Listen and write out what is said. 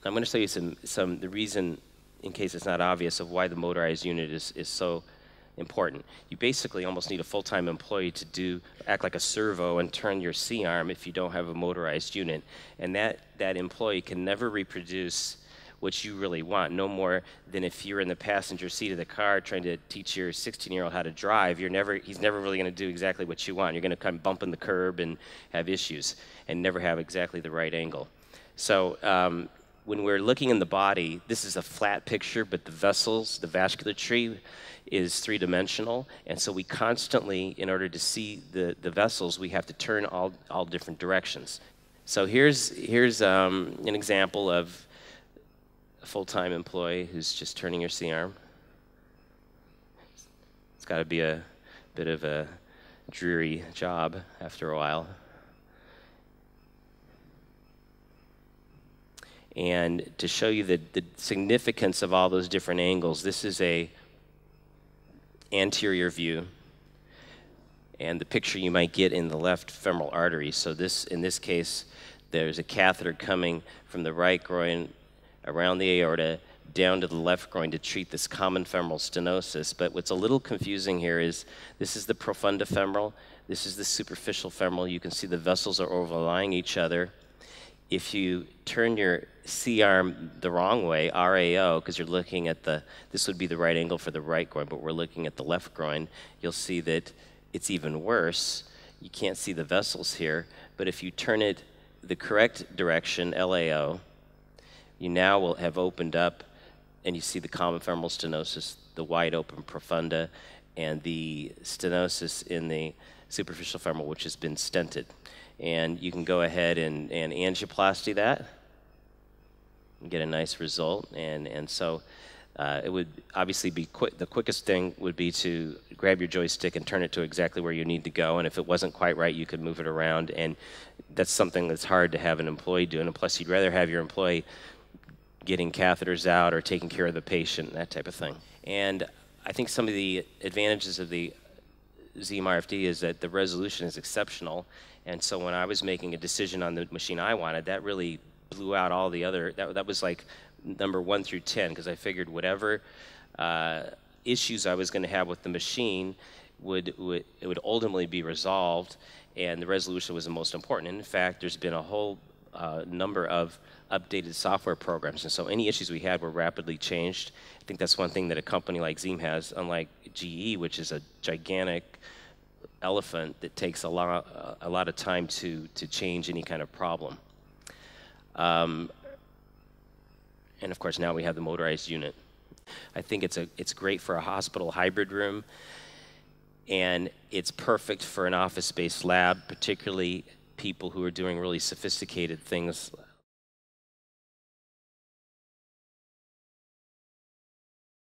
I'm going to show you the reason, in case it's not obvious, of why the motorized unit is so important. You basically almost need a full-time employee to act like a servo and turn your C-arm if you don't have a motorized unit. And that employee can never reproduce what you really want, no more than if you're in the passenger seat of the car trying to teach your 16-year-old how to drive. He's never really going to do exactly what you want. You're going to come bumping the curb and have issues and never have exactly the right angle. So when we're looking in the body, this is a flat picture, but the vessels, the vasculature is three-dimensional, and so we constantly, in order to see the vessels, we have to turn all different directions. So here's an example of a full-time employee who's just turning your C-arm. It's got to be a bit of a dreary job after a while. And to show you the significance of all those different angles, this is a anterior view, and the picture you might get in the left femoral artery. So in this case, there's a catheter coming from the right groin around the aorta down to the left groin to treat this common femoral stenosis. But what's a little confusing here is this is the profunda femoral, this is the superficial femoral. You can see the vessels are overlying each other. If you turn your C-arm the wrong way, RAO, because you're looking at this would be the right angle for the right groin, but we're looking at the left groin, you'll see that it's even worse. You can't see the vessels here, but if you turn it the correct direction, LAO, you now will have opened up, and you see the common femoral stenosis, the wide open profunda, and the stenosis in the superficial femoral, which has been stented. And you can go ahead and angioplasty that and get a nice result. And so it would obviously be the quickest thing would be to grab your joystick and turn it to exactly where you need to go. And if it wasn't quite right, you could move it around. And that's something that's hard to have an employee do. And plus, you'd rather have your employee getting catheters out or taking care of the patient, that type of thing. And I think some of the advantages of the Ziehm RFD is that the resolution is exceptional. And so when I was making a decision on the machine I wanted, that really blew out all the other, that was like number 1 through 10, because I figured whatever issues I was going to have with the machine would ultimately be resolved, and the resolution was the most important. And in fact, there's been a whole number of updated software programs, and so any issues we had were rapidly changed. I think that's one thing that a company like Ziehm has, unlike GE, which is a gigantic elephant that takes a lot of time to change any kind of problem. And of course, now we have the motorized unit. I think it's great for a hospital hybrid room, and it's perfect for an office-based lab, particularly people who are doing really sophisticated things